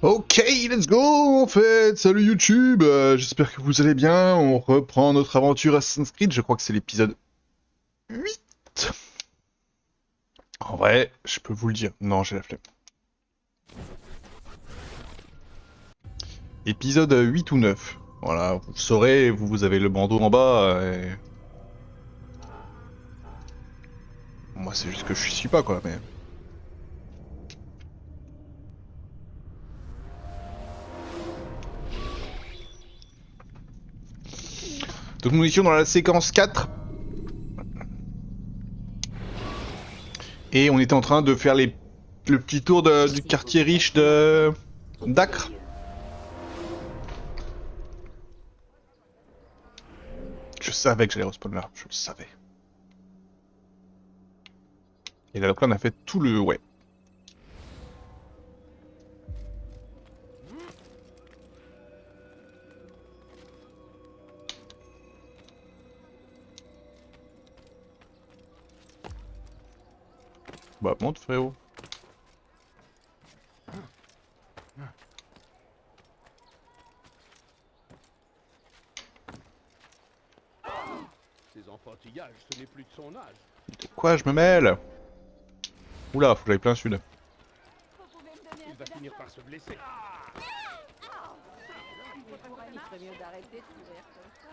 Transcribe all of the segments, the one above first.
Ok, let's go en fait. Salut YouTube, j'espère que vous allez bien. On reprend notre aventure Assassin's Creed, je crois que c'est l'épisode 8. En vrai, je peux vous le dire. Non, j'ai la flemme. Épisode 8 ou 9. Voilà, vous saurez, vous avez le bandeau en bas. Moi, c'est juste que je suis pas quoi, mais... Donc nous étions dans la séquence 4. Et on était en train de faire le petit tour du quartier riche de... d'Acre. Je savais que j'allais respawn là, je le savais. Et là, donc là, on a fait tout le... Ouais. Bah, monte, frérot. Ces enfantillages, ce n'est plus de son âge. De quoi je me mêle? Oula, faut que j'aille plein sud. Il va finir par se blesser. Il ferait mieux d'arrêter de courir comme ça.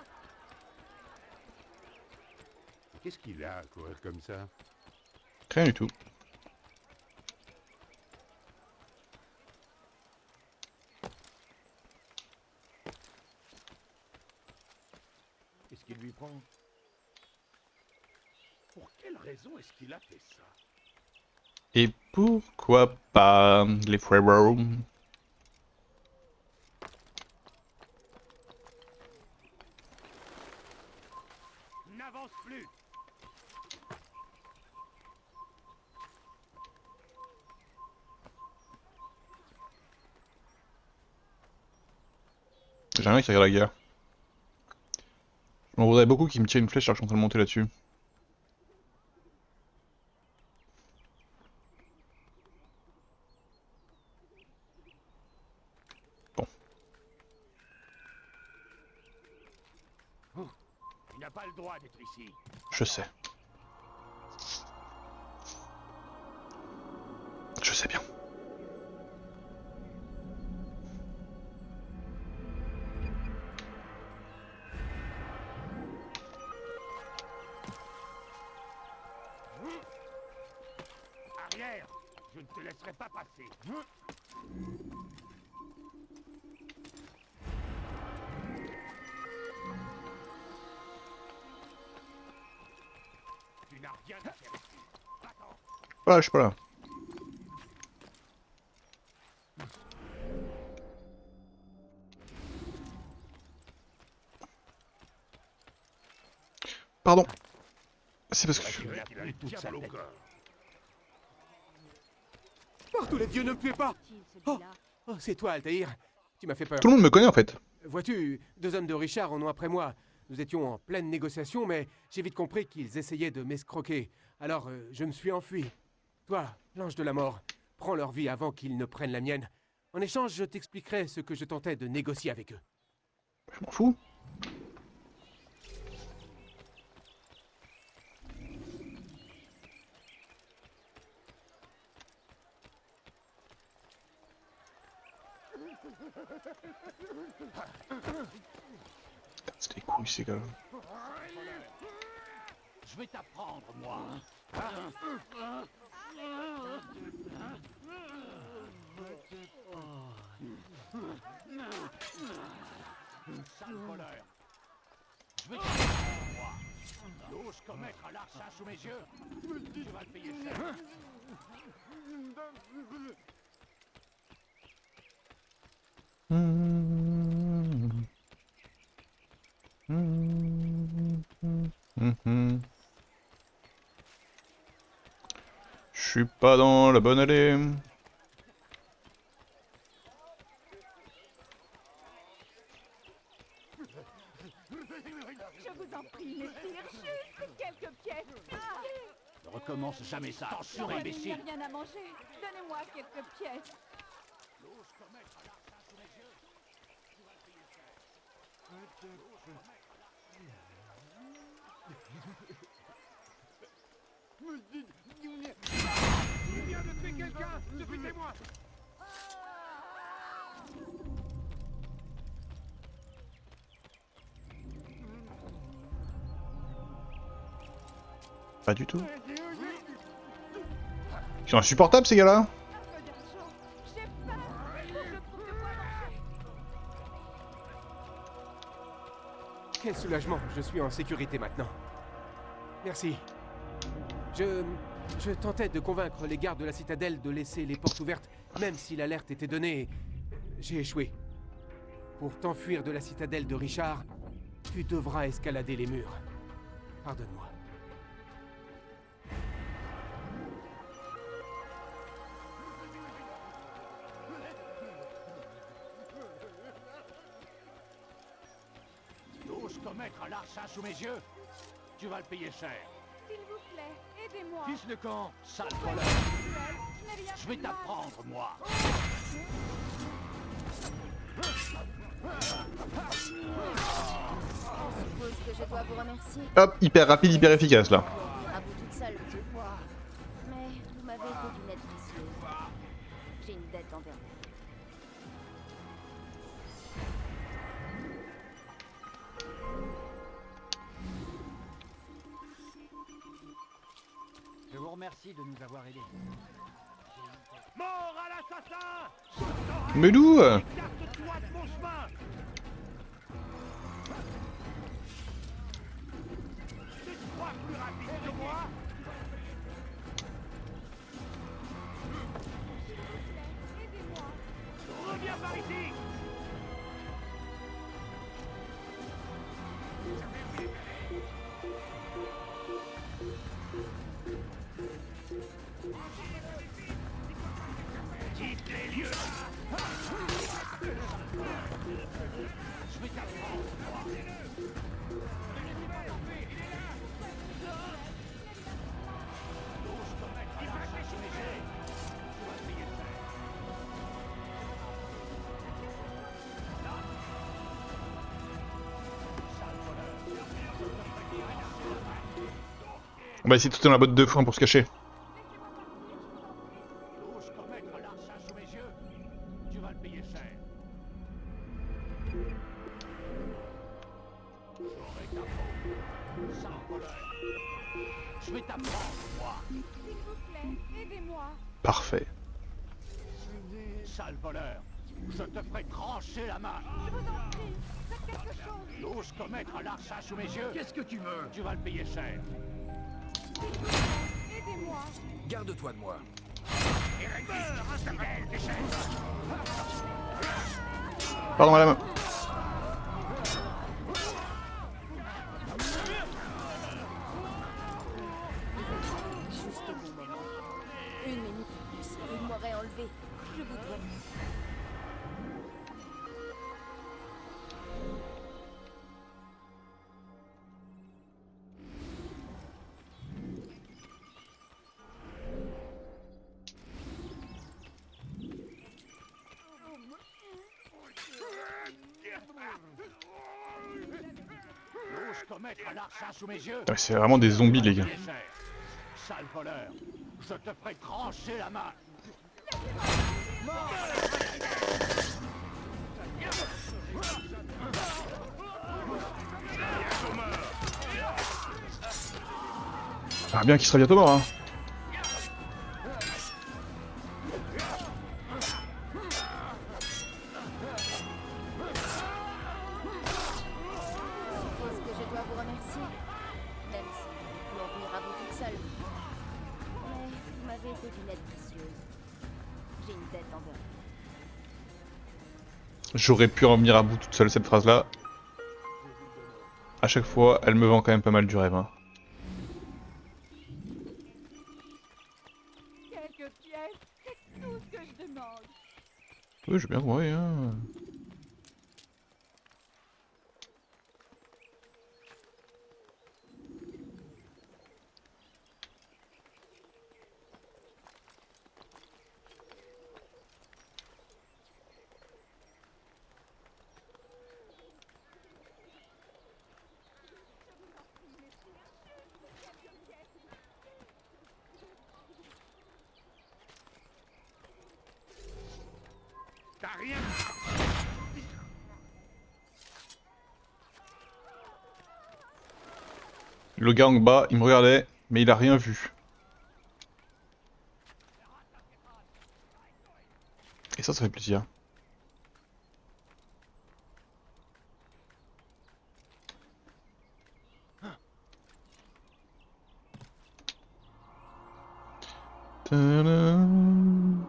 Qu'est-ce qu'il a à courir comme ça? Rien du tout. Qu'est-ce qu'il lui prend? Pour quelle raison est-ce qu'il a fait ça? Et pourquoi pas les frérots? N'avance plus! J'ai rien qui regarde la guerre. Je m'en voudrais beaucoup qu'il me tire une flèche alors que je suis en train de monter là-dessus. Bon, Il n'a pas le droit d'être ici. je sais. Je sais bien. Arrière! Je ne te laisserai pas passer. Tu n'as rien à faire ici. Va-t'en! Voilà, je suis pas là. Pardon. C'est parce que je suis... Il a plus toute sa tête. Par tous les dieux, ne me tuez pas! Oh, oh, c'est toi, Altaïr. Tu m'as fait peur. Tout le monde me connaît en fait. Vois-tu, deux hommes de Richard en ont après moi. Nous étions en pleine négociation, mais j'ai vite compris qu'ils essayaient de m'escroquer. Alors, je me suis enfui. Toi, l'ange de la mort, prends leur vie avant qu'ils ne prennent la mienne. En échange, je t'expliquerai ce que je tentais de négocier avec eux. Je m'en fous. C'est des couilles ces gars. Je vais t'apprendre, moi. Sale voleur. Je vais t'apprendre, moi. Tu oses commettre un larcin sous mes yeux? Tu vas le payer cher. Je suis pas dans la bonne allée. Je vous en prie, messire, juste quelques pièces. Ah, Ne recommence jamais ça. Attention, il n'y a imbécile. rien à manger. Donnez-moi quelques pièces. L'ose commettre un larcin sous mes yeux. Tu vas le payer cher. L'ose commettre un Il vient de tuer quelqu'un. Je suis témoin. Pas du tout. Ils sont insupportables ces gars-là. Un peu d'argent. J'ai peur. Faut que je trouve de quoi manger. Quel soulagement. Je suis en sécurité maintenant. Merci. Je tentais de convaincre les gardes de la citadelle de laisser les portes ouvertes, même si l'alerte était donnée. J'ai échoué. Pour t'enfuir de la citadelle de Richard, tu devras escalader les murs. Pardonne-moi. L'ose commettre un larcin sous mes yeux. Tu vas le payer cher. S'il vous plaît, aidez-moi. Fils de camp, sale voleur. Je n'ai rien Je vais fait de mal. t'apprendre, moi. Je suppose que je dois vous remercier. Hop, hyper rapide, hyper efficace là. Venir à vous toute seule. Mais vous m'avez été d'une aide précieuse. J'ai une dette envers vous. Je vous remercie de nous avoir aidés. Mort à l'assassin! Mais d'où Écarte-toi de mon chemin! Tu te crois plus rapide que moi? Aidez-moi. Reviens par ici! Quitte les lieux! Je vais t'apprendre, moi! L'ose commettre un larcin sous mes yeux. Tu vas le payer cher. Sale voleur. On va essayer de sauter dans la botte de foin pour se cacher. L'ose commettre un larcin sous mes yeux. Tu vas le payer cher. J'aurai ta peau. Sale voleur. Je vais t'apprendre, moi. S'il vous plaît, aidez-moi. Parfait. Sale voleur. Je te ferai trancher la main. Je vous en prie, faites quelque chose. L'ose commettre un larcin sous mes yeux. Qu'est-ce que tu veux? Tu vas le payer cher. S'il vous plaît, aidez-moi. Garde-toi de moi. Fidèle, déchaîne. Pardon madame. Juste au bon moment. Une minute de plus, il m'aurait enlevé. Je vous dois. L'ose commettre un larcin sous mes yeux. Ouais, c'est vraiment des zombies les gars. Payer cher. Sale voleur. Je te ferai trancher la main. Ah bien qu'il sera bientôt mort hein. Je suppose que je dois vous remercier. Même si je peux en venir à vous toute seule. Mais vous m'avez été d'une aide précieuse. J'ai une dette envers vous. J'aurais pu en venir à bout toute seule cette phrase là. À chaque fois, elle me vend quand même pas mal du rêve hein. Quelques pièces, c'est tout ce que je demande. Oui, j'ai bien compris hein. T'as rien. Le gars en bas, il me regardait, mais il a rien vu. Et ça fait plaisir. Tadam.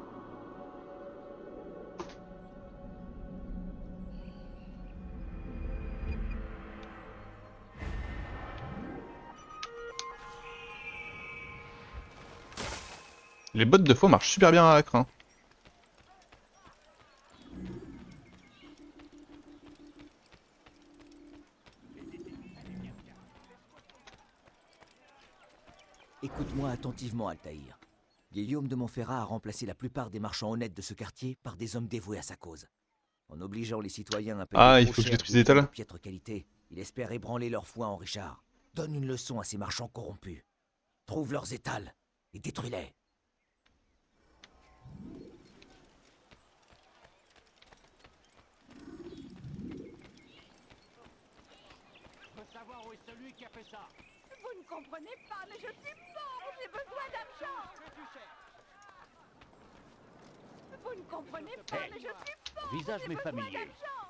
Les bottes de foie marchent super bien à l'acre, hein. Écoute-moi attentivement, Altaïr. Guillaume de Montferrat a remplacé la plupart des marchands honnêtes de ce quartier par des hommes dévoués à sa cause. En obligeant les citoyens à payer Ah, il trop faut que je cher détruise des les étals. biens de piètre qualité, il espère ébranler leur foi en Richard. Donne une leçon à ces marchands corrompus. Trouve leurs étals et détruis-les. Je veux savoir où est celui qui a fait ça. Vous ne comprenez pas, mais je suis mort. J'ai besoin d'argent. Que tu cherches. Vous ne comprenez pas, Hey. mais je suis mort. Visage J'ai m'est besoin familier. d'argent.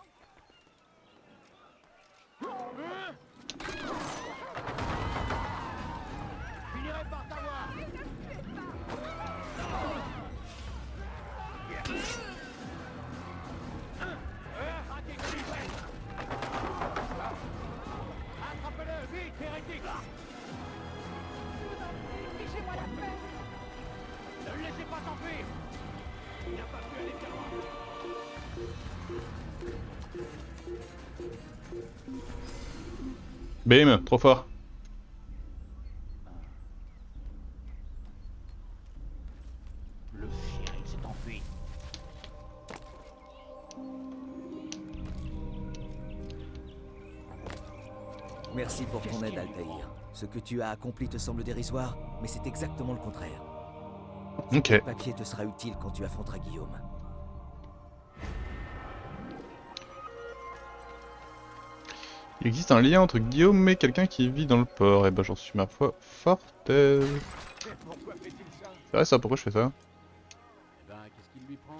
Je finirai par t'avoir. Raté comme une bête. Attrapez-le, vite, hérétique. Fichez-moi la paix. Ne le laissez pas s'enfuir. Il n'a pas pu aller bien loin. Bim, trop fort. Le chien, il s'est enfui. Merci pour ton aide, Altaïr. Ce que tu as accompli te semble dérisoire, mais c'est exactement le contraire. Ok. Le papier te sera utile quand tu affronteras Guillaume. Il existe un lien entre Guillaume et quelqu'un qui vit dans le port. Et ben j'en suis ma foi forte. C'est Pourquoi fait-il ça? vrai ça, pourquoi je fais ça? Eh ben, qu'est-ce qu'il lui prend?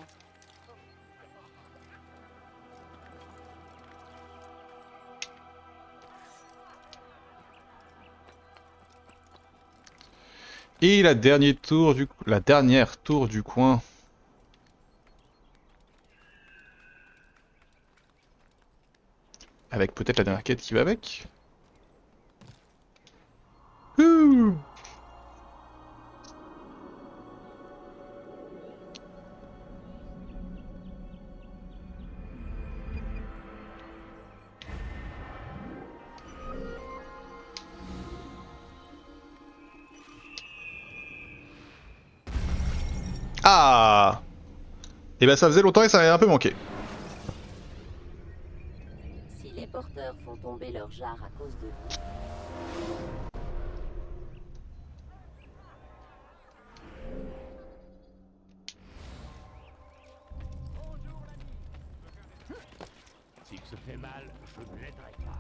Et la dernière tour du coin. Avec peut-être la dernière quête qui va avec. Ouh. Ah! Et ben ça faisait longtemps et ça avait un peu manqué. Si les porteurs font tomber leur jarre à cause de vous, S'il se fait mal, je ne l'aiderai pas.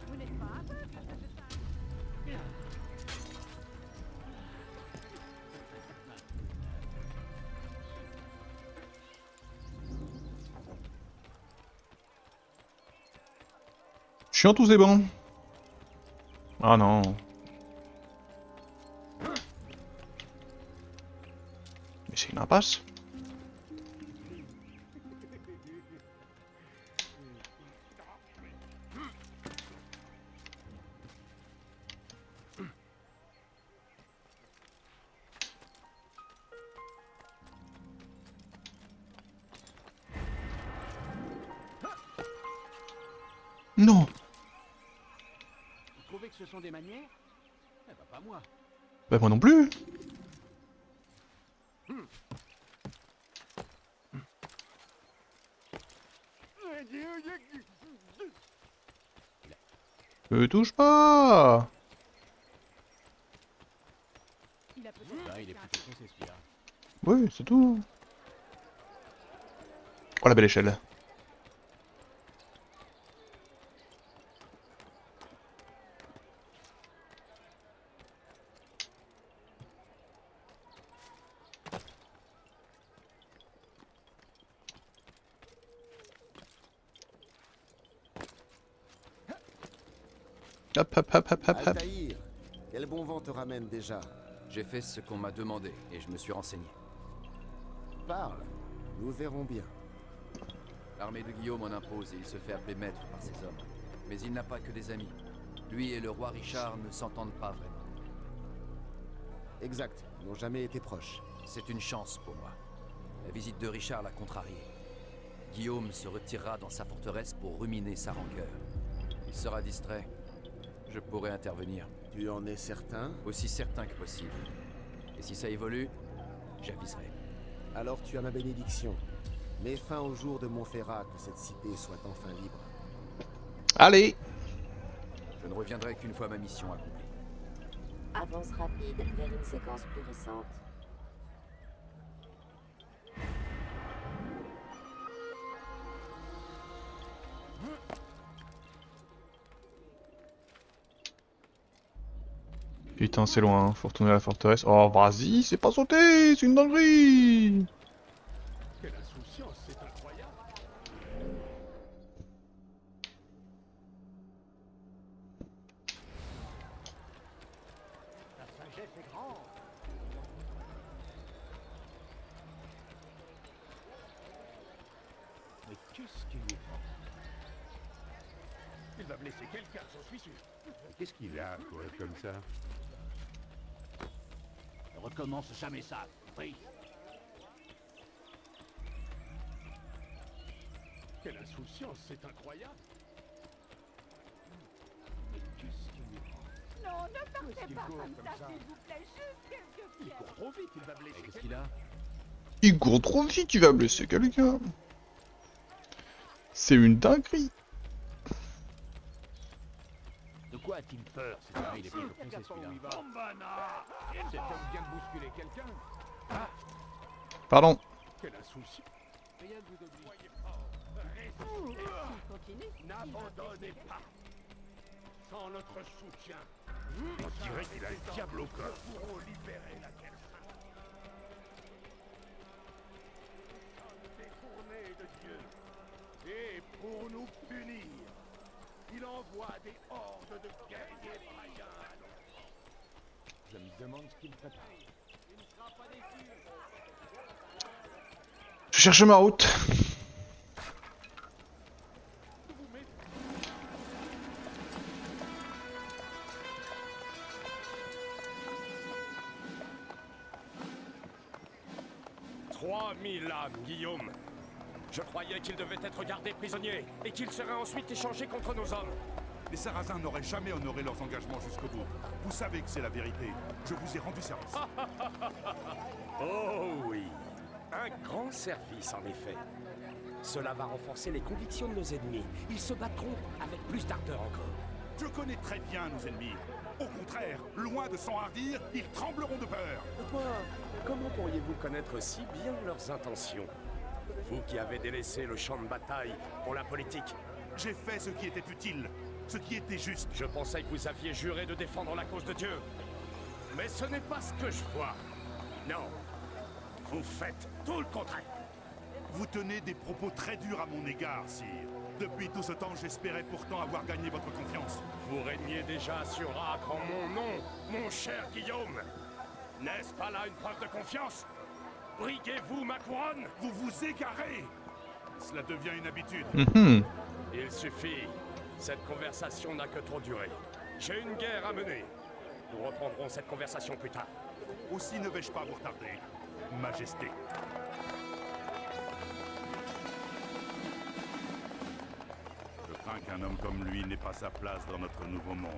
Vous n'êtes pas aveugle. Chiant tous ces bancs. Ah non. Mais c'est une impasse. Non. Vous trouvez que ce sont des manières? Eh ben, pas moi. Bah moi non plus. Me touche pas. Il a peut-être Ah, il est plutôt foncé celui-là. Oui, c'est tout. Oh la belle échelle. Hop hop hop hop hop hop. Altaïr, quel bon vent te ramène déjà? J'ai fait ce qu'on m'a demandé et je me suis renseigné. Parle, nous verrons bien. L'armée de Guillaume en impose et il se fait appeler maître par ses hommes. Mais il n'a pas que des amis. Lui et le roi Richard ne s'entendent pas vraiment. Exact, ils n'ont jamais été proches. C'est une chance pour moi. La visite de Richard l'a contrarié. Guillaume se retirera dans sa forteresse pour ruminer sa rancœur. Il sera distrait. Je pourrai intervenir. Tu en es certain? Aussi certain que possible. Et si ça évolue, j'aviserai. Alors tu as ma bénédiction. Mets fin au jour de Montferrat, que cette cité soit enfin libre. Allez. Je ne reviendrai qu'une fois ma mission accomplie. Avance rapide vers une séquence plus récente. Putain, c'est loin, hein. Faut retourner à la forteresse. Oh, vas-y, c'est pas sauté, c'est une dinguerie. Quelle insouciance, c'est incroyable. La sagesse est grande. Mais qu'est-ce qu'il lui prend? Il va blesser quelqu'un, j'en suis sûr. Qu'est-ce qu'il a, quoi, comme ça? Ne recommence jamais ça, oui. Quelle insouciance, c'est incroyable. Mais qu'est-ce qu'il lui prend? Non, ne Qu'est-ce partez qu'il pas court comme comme ça, ça s'il vous plaît. Juste quelques Il pierres. court trop vite, il va blesser. Qu'est-ce qu'il a? Il court trop vite, il va blesser quelqu'un. C'est une dinguerie. De quoi a-t-il peur? Il est plutôt foncé celui-là. Cet homme vient de bousculer quelqu'un. Pardon. Quel insouci. Rien ne vous oblige. Voyez pas. Continue. N'abandonnez pas. Sans notre soutien. On dirait qu'il a le diable au cœur. Nous pourrons libérer la Kelsa. Détourné de Dieu. Et pour nous punir, il envoie des hordes de guerriers païens. Je me demande ce qu'il prépare. Je cherche ma route. « 3000 âmes, Guillaume. Je croyais qu'il devait être gardé prisonnier et qu'il serait ensuite échangé contre nos hommes. Les Sarrasins n'auraient jamais honoré leurs engagements jusqu'au bout. Vous savez que c'est la vérité. Je vous ai rendu service. Oh oui, un grand service en effet. Cela va renforcer les convictions de nos ennemis. Ils se battront avec plus d'ardeur encore. Je connais très bien nos ennemis. Au contraire, loin de s'enhardir, ils trembleront de peur. Quoi? Comment pourriez-vous connaître si bien leurs intentions? Vous qui avez délaissé le champ de bataille pour la politique. J'ai fait ce qui était utile, ce qui était juste. Je pensais que vous aviez juré de défendre la cause de Dieu. Mais ce n'est pas ce que je vois. Non. Vous faites tout le contraire. Vous tenez des propos très durs à mon égard, sire. Depuis tout ce temps, j'espérais pourtant avoir gagné votre confiance. Vous régnez déjà sur Acre en mon nom, mon cher Guillaume. N'est-ce pas là une preuve de confiance? Briguez-vous ma couronne? Vous vous égarez. Cela devient une habitude. Il suffit. Cette conversation n'a que trop duré. J'ai une guerre à mener. Nous reprendrons cette conversation plus tard. Aussi ne vais-je pas vous retarder, Majesté. Je crains bien qu'un homme comme lui n'ait pas sa place dans notre nouveau monde.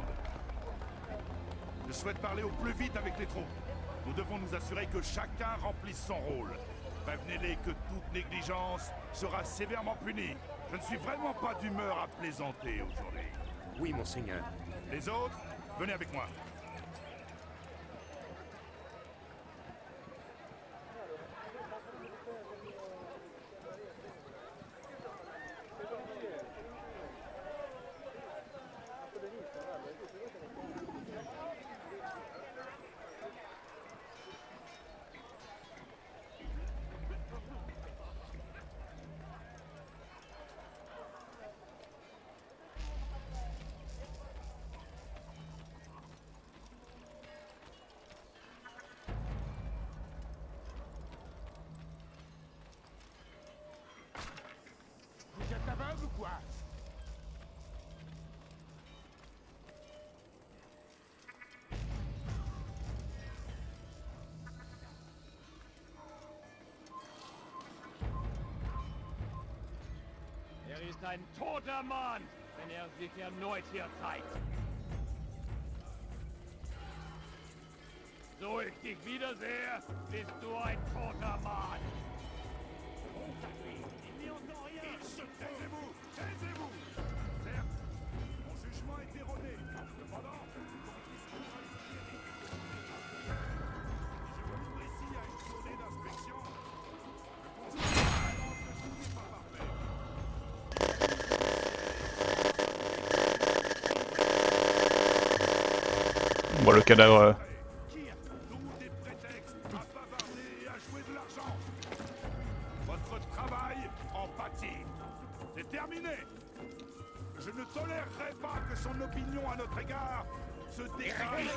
Je souhaite parler au plus vite avec les troupes. Nous devons nous assurer que chacun remplisse son rôle. Prévenez-les que toute négligence sera sévèrement punie. Je ne suis vraiment pas d'humeur à plaisanter aujourd'hui. Oui, monseigneur. Les autres, venez avec moi. Vous êtes aveugle ou quoi? Ist ein toter Mann, wenn sich erneut hier zeigt. So ich dich wiedersehe, bist du ein toter Mann. Taisez-vous! Taisez-vous! Certes, mon jugement est erroné. Cependant, je m'ouvre ici à une journée d'inspection. Je constate que tout n'est pas parfait. Bon, le cadavre... Tous des prétextes à bavarder et à jouer de l'argent. Votre travail en pâtit. C'est terminé. Je ne tolérerai pas que son opinion à notre égard se dégrade.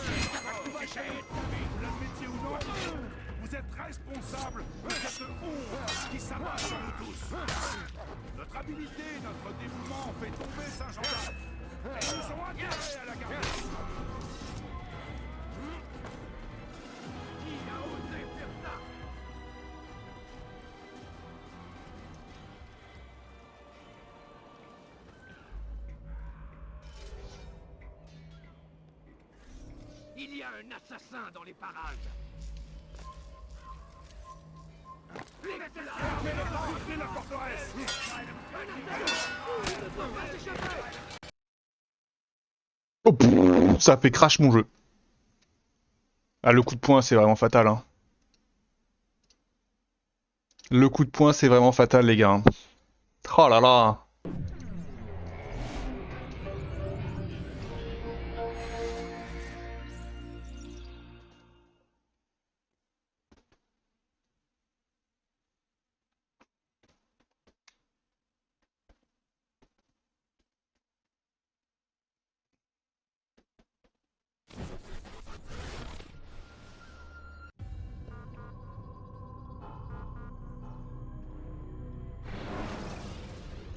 Vous l'admettiez ou non, vous êtes responsable de cette honte qui s'abat sur nous tous. Notre habileté, notre dévouement ont fait tomber Saint-Jean d'Arc. Et nous sommes intérêts à la garder. Qui a osé faire ça? Il y a un assassin dans les parages. Fermez la forteresse. Oh, pff, ça fait crash mon jeu. Ah, le coup de poing, c'est vraiment fatal. Hein. Le coup de poing, c'est vraiment fatal, les gars. Oh là là.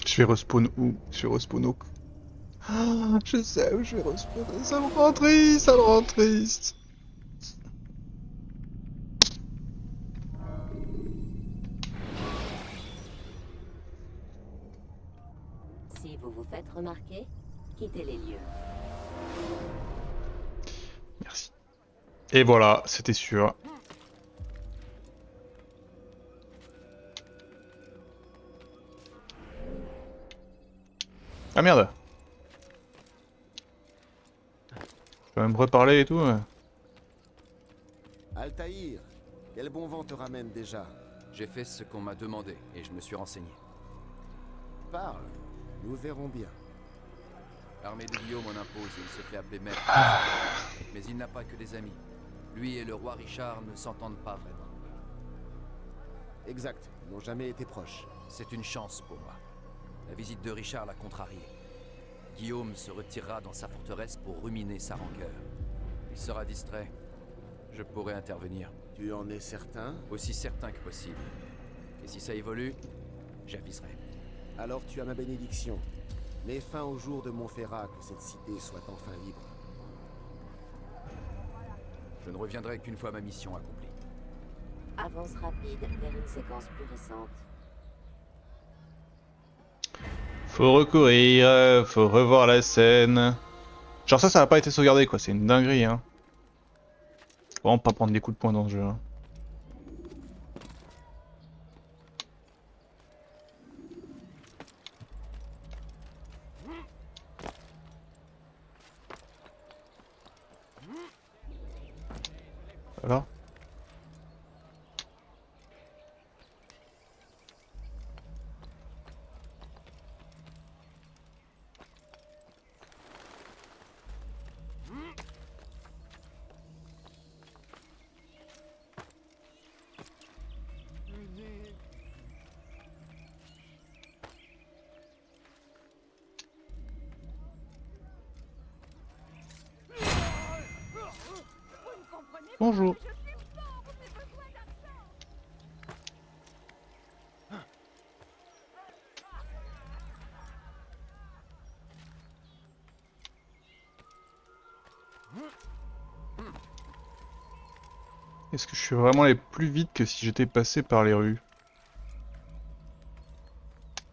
Je vais respawn où? Je vais respawn où? Ah, je sais où je vais respawner. Ça me rend triste, ça me rend triste. Si vous vous faites remarquer, quittez les lieux. Merci. Et voilà, c'était sûr. Ah merde. Je peux même reparler et tout. Altaïr, quel bon vent te ramène déjà? J'ai fait ce qu'on m'a demandé et je me suis renseigné. Parle, nous verrons bien. L'armée de Guillaume en impose et il se fait appeler maître. Mais il n'a pas que des amis. Lui et le roi Richard ne s'entendent pas vraiment. Exact, ils n'ont jamais été proches. C'est une chance pour moi. La visite de Richard l'a contrarié. Guillaume se retirera dans sa forteresse pour ruminer sa rancœur. Il sera distrait. Je pourrai intervenir. Tu en es certain? Aussi certain que possible. Et si ça évolue, j'aviserai. Alors tu as ma bénédiction. Mets fin au jour de Montferrat, que cette cité soit enfin libre. Je ne reviendrai qu'une fois ma mission accomplie. Avance rapide vers une séquence plus récente. Faut recourir, faut revoir la scène. Genre ça n'a pas été sauvegardé quoi, c'est une dinguerie hein. Faut vraiment pas prendre des coups de poing dans le jeu. Hein. Voilà. Bonjour. Est-ce que je suis vraiment allé plus vite que si j'étais passé par les rues?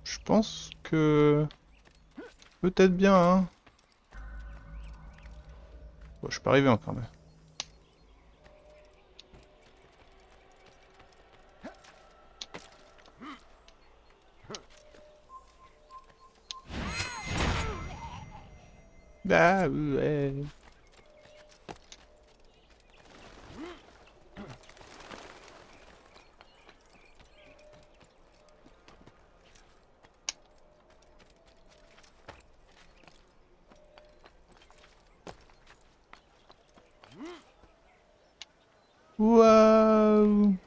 Je pense que... Peut-être bien, hein. Bon, je suis pas arrivé encore, mais... Bah ouais... Waouh!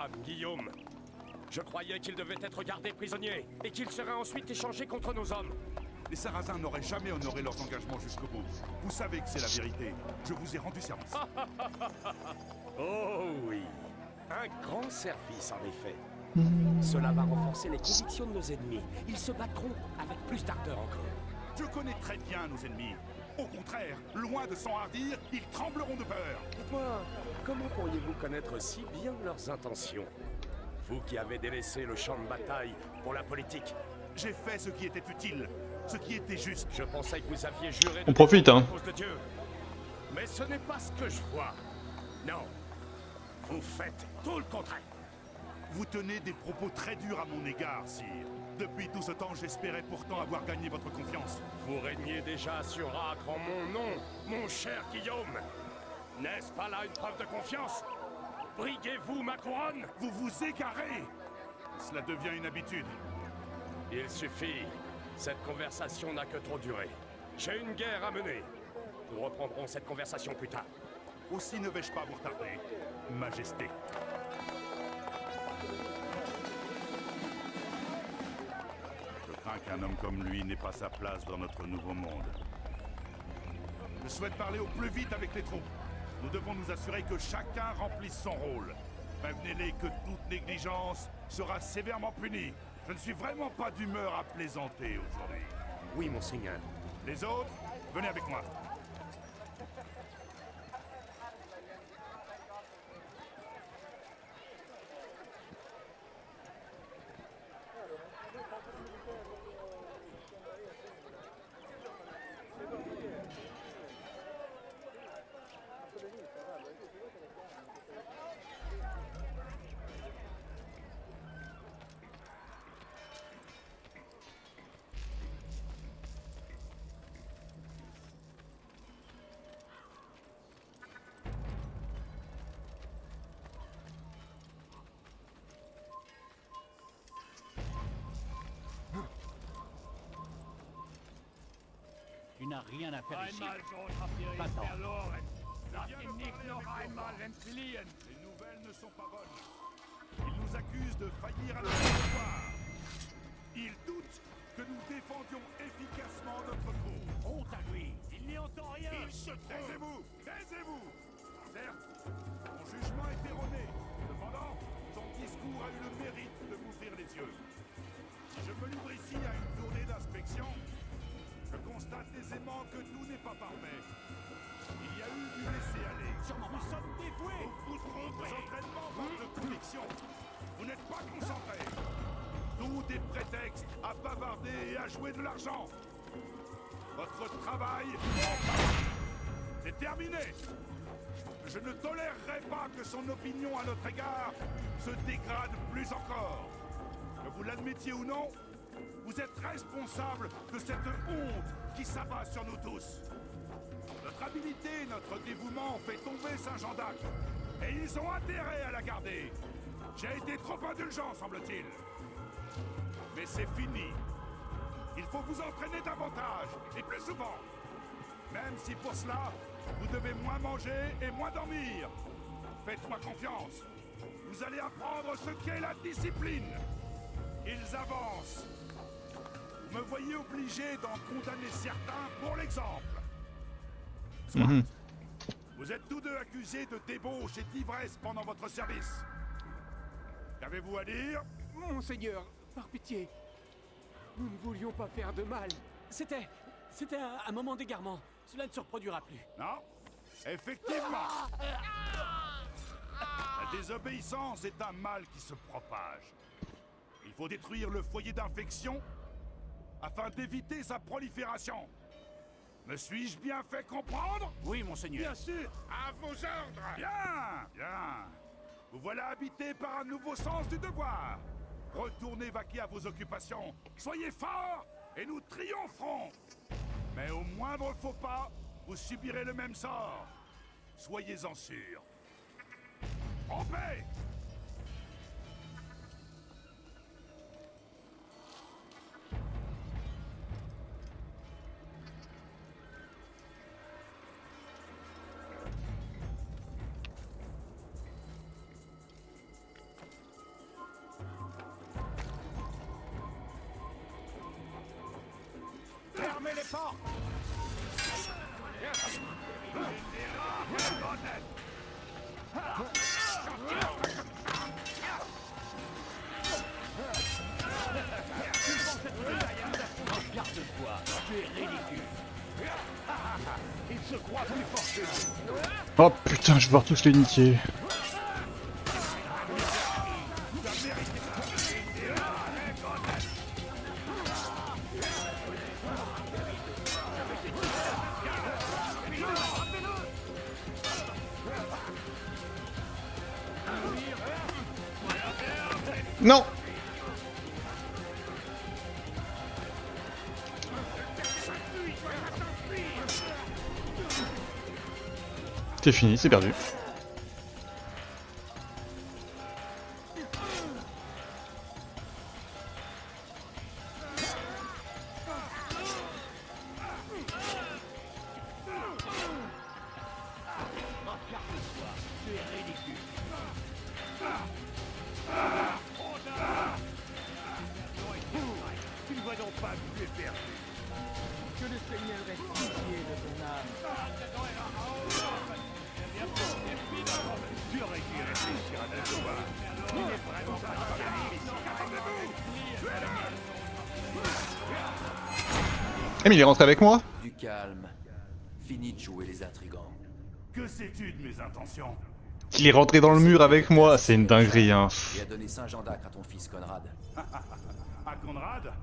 Âmes, Guillaume. Je croyais qu'il devait être gardé prisonnier et qu'il serait ensuite échangé contre nos hommes. Les Sarrasins n'auraient jamais honoré leurs engagements jusqu'au bout. Vous savez que c'est la vérité. Je vous ai rendu service. Oh oui, un grand service en effet. Cela va renforcer les convictions de nos ennemis. Ils se battront avec plus d'ardeur encore. Je connais très bien nos ennemis. Au contraire, loin de s'enhardir, ils trembleront de peur. Dites-moi, comment pourriez-vous connaître si bien leurs intentions? Vous qui avez délaissé le champ de bataille pour la politique. J'ai fait ce qui était utile, ce qui était juste. Je pensais que vous aviez juré On profite, hein. à cause de Dieu. Mais ce n'est pas ce que je vois. Non. Vous faites tout le contraire. Vous tenez des propos très durs à mon égard, sire. Depuis tout ce temps, j'espérais pourtant avoir gagné votre confiance. Vous régnez déjà sur Acre en mon nom, mon cher Guillaume. N'est-ce pas là une preuve de confiance? Briguez-vous ma couronne? Vous vous égarez. Cela devient une habitude. Il suffit. Cette conversation n'a que trop duré. J'ai une guerre à mener. Nous reprendrons cette conversation plus tard. Aussi ne vais-je pas vous retarder, Majesté. Je crains qu'un homme comme lui n'ait pas sa place dans notre nouveau monde. Je souhaite parler au plus vite avec les troupes. Nous devons nous assurer que chacun remplisse son rôle. Prévenez-les que toute négligence sera sévèrement punie. Je ne suis vraiment pas d'humeur à plaisanter aujourd'hui. Oui, monseigneur. Les autres, venez avec moi. Tu n'as rien à faire ici. Les nouvelles ne sont pas bonnes. Ils nous accusent de faillir à notre devoir. Ils doutent que nous défendions efficacement notre cause. Honte à lui. Il n'y entend rien. Il se taisez-vous. Taisez-vous. Certes, mon jugement est erroné. Cependant, son discours a eu le mérite de m'ouvrir les yeux. Je me livre ici à une tournée comprends que tout n'est pas parfait. Il y a eu du laisser-aller. Nous sommes dévoués. Vous trompez. Vos entraînements manquent de conviction. Vous n'êtes pas concentrés. Tout des prétextes à bavarder et à jouer de l'argent. Votre travail, c'est terminé. Je ne tolérerai pas que son opinion à notre égard se dégrade plus encore. Que vous l'admettiez ou non, vous êtes responsable de cette honte qui s'abat sur nous tous. Notre habileté, notre dévouement ont fait tomber Saint-Jean d'Acre. Et ils ont intérêt à la garder. J'ai été trop indulgent, semble-t-il. Mais c'est fini. Il faut vous entraîner davantage, et plus souvent. Même si pour cela, vous devez moins manger et moins dormir. Faites-moi confiance. Vous allez apprendre ce qu'est la discipline. Ils avancent. Vous me voyez obligé d'en condamner certains pour l'exemple. Soit. Vous êtes tous deux accusés de débauche et d'ivresse pendant votre service. Qu'avez-vous à dire? Monseigneur, par pitié. Nous ne voulions pas faire de mal. C'était un moment d'égarement. Cela ne se reproduira plus. Non? Effectivement. La désobéissance est un mal qui se propage. Il faut détruire le foyer d'infection afin d'éviter sa prolifération. Me suis-je bien fait comprendre? Oui, monseigneur. Bien sûr. À vos ordres. Bien, bien. Vous voilà habité par un nouveau sens du devoir. Retournez vaquer à vos occupations. Soyez forts et nous triompherons. Mais au moindre faux pas, vous subirez le même sort. Soyez-en sûrs. En paix! Fermez les portes! Garde-toi, tu es ridicule. Il se croit plus fort que nous. Oh putain, je vais voir tous les niquer. Non! C'est fini, c'est perdu. Tu ne vois donc pas que tu es perdu. Que le Seigneur ait pitié de ton âme. Tu aurais dû réfléchir à ta devoir. Il n'est vraiment pas terrible ici. Eh mais il est rentré avec moi? Du calme. Fini de jouer les intrigants. Que sais-tu de mes intentions? Qu'il est rentré dans le mur avec moi, c'est une dinguerie hein. Et a donné Saint-Jean d'Acre à ton fils Conrad. À Conrad?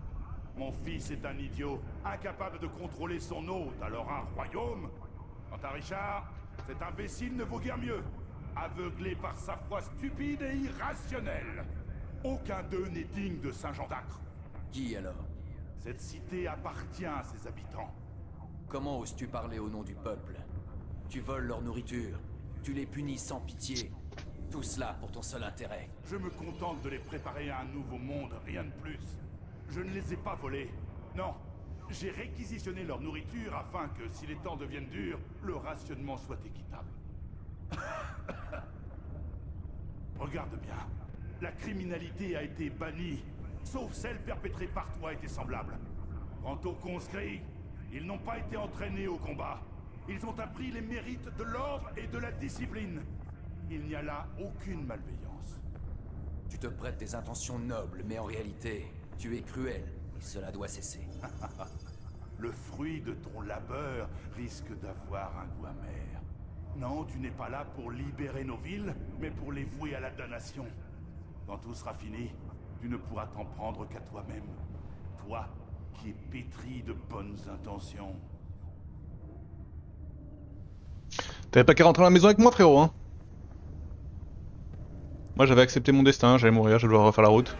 Mon fils est un idiot, incapable de contrôler son hôte, alors un royaume? Quant à Richard, cet imbécile ne vaut guère mieux. Aveuglé par sa foi stupide et irrationnelle. Aucun d'eux n'est digne de Saint-Jean d'Acre. Qui alors? Cette cité appartient à ses habitants. Comment oses-tu parler au nom du peuple? Tu voles leur nourriture. Tu les punis sans pitié. Tout cela pour ton seul intérêt. Je me contente de les préparer à un nouveau monde, rien de plus. Je ne les ai pas volés. Non, j'ai réquisitionné leur nourriture afin que, si les temps deviennent durs, le rationnement soit équitable. Regarde bien. La criminalité a été bannie, sauf celle perpétrée par toi et tes semblables. Quant aux conscrits, ils n'ont pas été entraînés au combat. Ils ont appris les mérites de l'ordre et de la discipline. Il n'y a là aucune malveillance. Tu te prêtes des intentions nobles, mais en réalité, tu es cruel, et cela doit cesser. Le fruit de ton labeur risque d'avoir un goût amer. Non, tu n'es pas là pour libérer nos villes, mais pour les vouer à la damnation. Quand tout sera fini, tu ne pourras t'en prendre qu'à toi-même. Toi, qui es pétri de bonnes intentions. T'avais pas qu'à rentrer à la maison avec moi, frérot, hein. Moi, j'avais accepté mon destin, j'allais mourir, je dois refaire la route.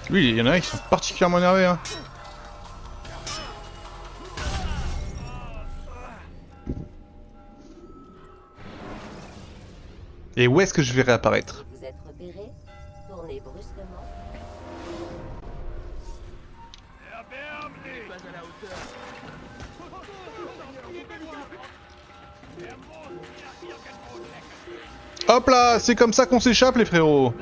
Lui, il y en a qui sont particulièrement énervés, hein. Et où est-ce que je vais réapparaître? Vous êtes repéré? Tournez brusquement. Pas à la hauteur. Hop là, c'est comme ça qu'on s'échappe, les frérots.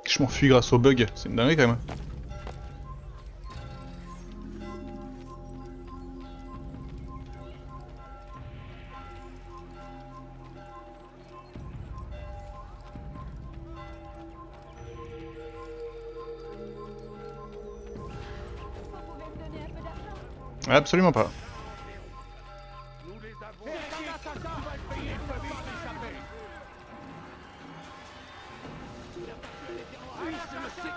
Je m'enfuis grâce au bug, c'est une dinguerie quand même. Absolument pas. Nous les avons. Un assassin va le payer, peut vite s'échapper. Oui, je le sais.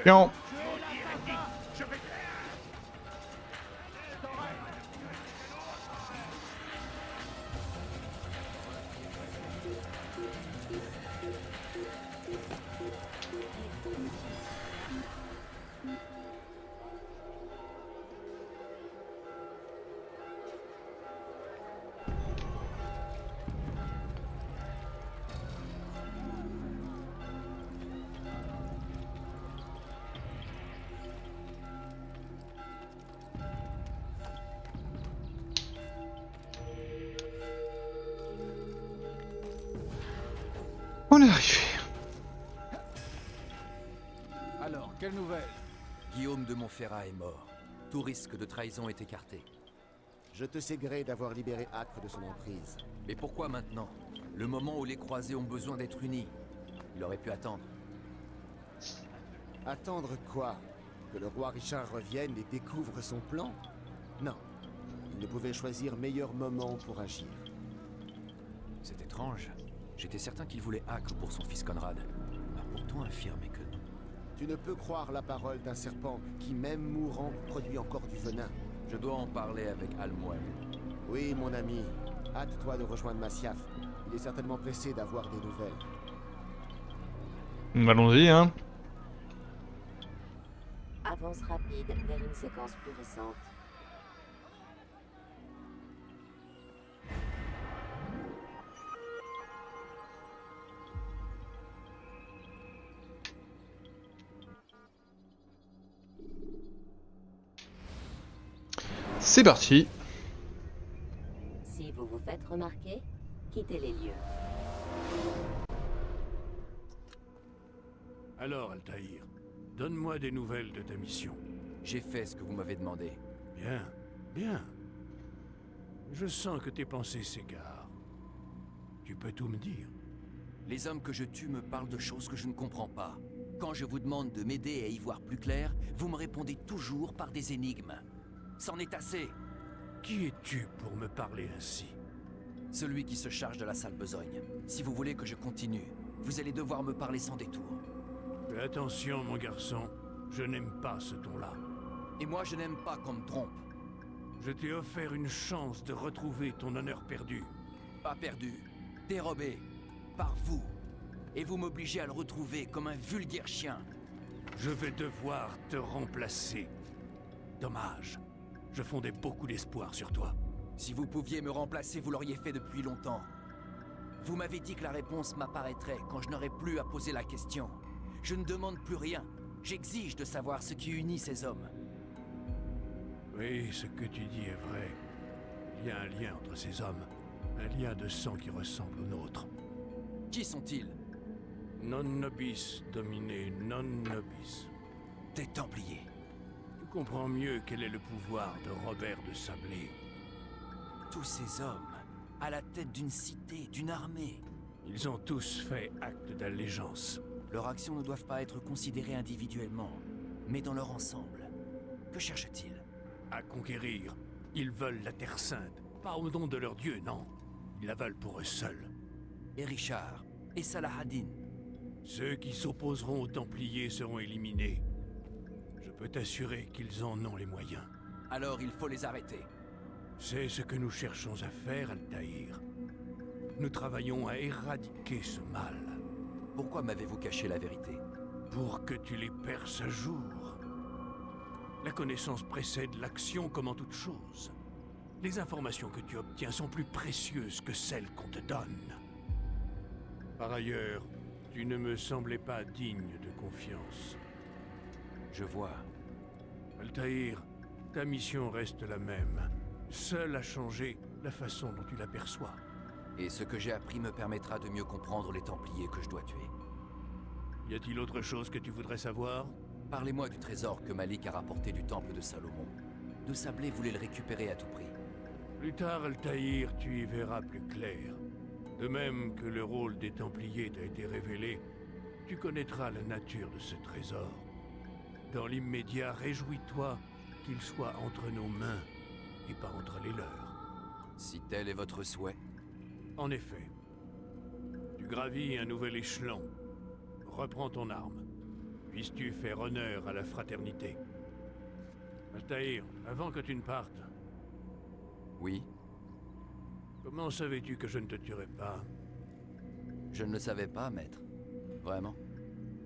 Pion. On est arrivé. Alors, quelle nouvelle? Guillaume de Montferrat est mort. Tout risque de trahison est écarté. Je te sais gré d'avoir libéré Acre de son emprise. Mais pourquoi maintenant? Le moment où les croisés ont besoin d'être unis. Il aurait pu attendre. Attendre quoi? Que le roi Richard revienne et découvre son plan? Non. Il ne pouvait choisir meilleur moment pour agir. C'est étrange. J'étais certain qu'il voulait Acre pour son fils Conrad. Il m'a pourtant affirmé que non. Tu ne peux croire la parole d'un serpent qui, même mourant, produit encore du venin. Je dois en parler avec Al-Mual. Oui, mon ami. Hâte-toi de rejoindre Masyaf. Il est certainement pressé d'avoir des nouvelles. Allons-y, hein. Avance rapide vers une séquence plus récente. C'est parti. Si vous vous faites remarquer, quittez les lieux. Alors, Altaïr, donne-moi des nouvelles de ta mission. J'ai fait ce que vous m'avez demandé. Bien, bien. Je sens que tes pensées s'égarent. Tu peux tout me dire. Les hommes que je tue me parlent de choses que je ne comprends pas. Quand je vous demande de m'aider à y voir plus clair, vous me répondez toujours par des énigmes. C'en est assez. Qui es-tu pour me parler ainsi? Celui qui se charge de la sale besogne. Si vous voulez que je continue, vous allez devoir me parler sans détour. Fais attention, mon garçon. Je n'aime pas ce ton-là. Et moi, je n'aime pas qu'on me trompe. Je t'ai offert une chance de retrouver ton honneur perdu. Pas perdu. Dérobé. Par vous. Et vous m'obligez à le retrouver comme un vulgaire chien. Je vais devoir te remplacer. Dommage. Je fondais beaucoup d'espoir sur toi. Si vous pouviez me remplacer, vous l'auriez fait depuis longtemps. Vous m'avez dit que la réponse m'apparaîtrait quand je n'aurais plus à poser la question. Je ne demande plus rien. J'exige de savoir ce qui unit ces hommes. Oui, ce que tu dis est vrai. Il y a un lien entre ces hommes. Un lien de sang qui ressemble au nôtre. Qui sont-ils? Non nobis, dominé, non nobis. Des Templiers. Tu comprends mieux quel est le pouvoir de Robert de Sablé. Tous ces hommes, à la tête d'une cité, d'une armée. Ils ont tous fait acte d'allégeance. Leurs actions ne doivent pas être considérées individuellement, mais dans leur ensemble. Que cherchent-ils? À conquérir. Ils veulent la Terre Sainte. Pas au nom de leur dieu, non. Ils la veulent pour eux seuls. Et Richard, et Salah-ad-Din. Ceux qui s'opposeront aux Templiers seront éliminés. Je peux t'assurer qu'ils en ont les moyens. Alors il faut les arrêter. C'est ce que nous cherchons à faire, Altaïr. Nous travaillons à éradiquer ce mal. Pourquoi m'avez-vous caché la vérité? Pour que tu les perces à jour. La connaissance précède l'action comme en toute chose. Les informations que tu obtiens sont plus précieuses que celles qu'on te donne. Par ailleurs, tu ne me semblais pas digne de confiance. Je vois. Altaïr, ta mission reste la même. Seule a changé la façon dont tu l'aperçois. Et ce que j'ai appris me permettra de mieux comprendre les Templiers que je dois tuer. Y a-t-il autre chose que tu voudrais savoir? Parlez-moi du trésor que Malik a rapporté du temple de Salomon. De Sablé voulait le récupérer à tout prix. Plus tard, Altaïr, tu y verras plus clair. De même que le rôle des Templiers t'a été révélé, tu connaîtras la nature de ce trésor. Dans l'immédiat, réjouis-toi qu'il soit entre nos mains et pas entre les leurs. Si tel est votre souhait. En effet. Tu gravis un nouvel échelon. Reprends ton arme. Puisses-tu faire honneur à la fraternité. Altaïr, avant que tu ne partes... Oui. Comment savais-tu que je ne te tuerais pas? Je ne le savais pas, maître. Vraiment.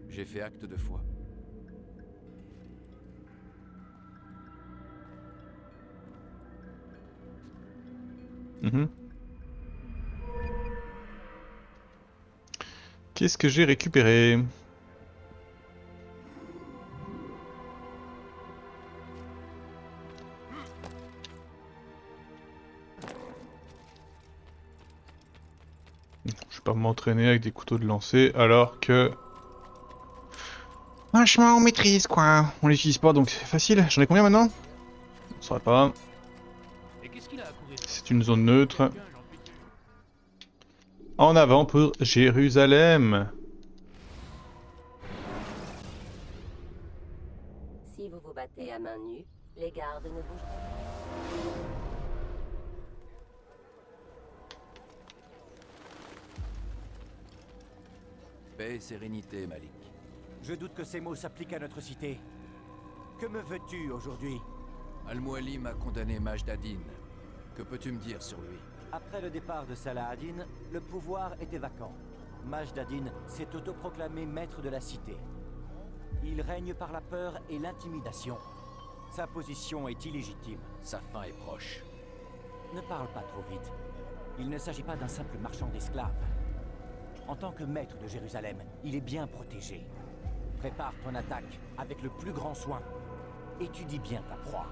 J'ai fait acte de foi. Qu'est-ce que j'ai récupéré? Je vais pas m'entraîner avec des couteaux de lancer alors que... Franchement on maîtrise quoi. On l'utilise pas donc c'est facile. J'en ai combien maintenant? On ne saurait pas. C'est une zone neutre. En avant pour Jérusalem. Si vous vous battez à main nue, les gardes ne bougent pas. Paix et sérénité, Malik. Je doute que ces mots s'appliquent à notre cité. Que me veux-tu aujourd'hui? Al-Mualim a condamné Majd ad-Din. Que peux-tu me dire sur lui? Après le départ de Salah ad-Din, le pouvoir était vacant. Majd ad-Din s'est autoproclamé maître de la cité. Il règne par la peur et l'intimidation. Sa position est illégitime. Sa fin est proche. Ne parle pas trop vite. Il ne s'agit pas d'un simple marchand d'esclaves. En tant que maître de Jérusalem, il est bien protégé. Prépare ton attaque avec le plus grand soin. Étudie bien ta proie.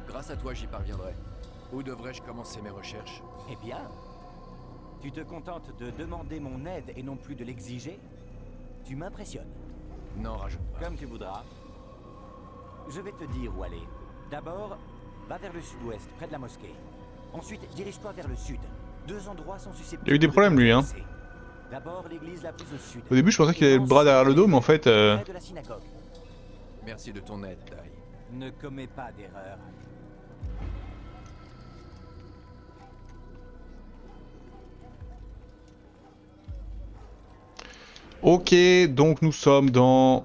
Grâce à toi, j'y parviendrai. Où devrais-je commencer mes recherches? Eh bien, tu te contentes de demander mon aide et non plus de l'exiger? Tu m'impressionnes. Non, rajoute pas. Comme tu voudras. Je vais te dire où aller. D'abord, va vers le sud-ouest, près de la mosquée. Ensuite, dirige-toi vers le sud. Deux endroits sont susceptibles. Il a eu des problèmes lui, hein. D'abord, l'église la plus au sud. Au début, je pensais qu'il avait le bras derrière le dos, mais en fait. Près de la synagogue. Merci de ton aide, Dai. Ne commets pas d'erreur. Ok, donc nous sommes dans...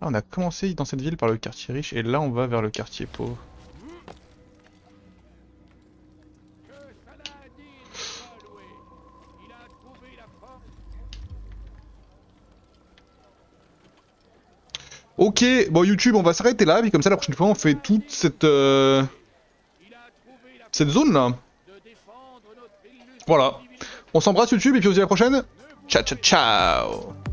Ah, on a commencé dans cette ville par le quartier riche et là on va vers le quartier pauvre. Ok, bon YouTube on va s'arrêter là, puis comme ça la prochaine fois on fait toute cette zone là. Voilà. On s'embrasse YouTube et puis on se dit à la prochaine. Ciao ciao ciao.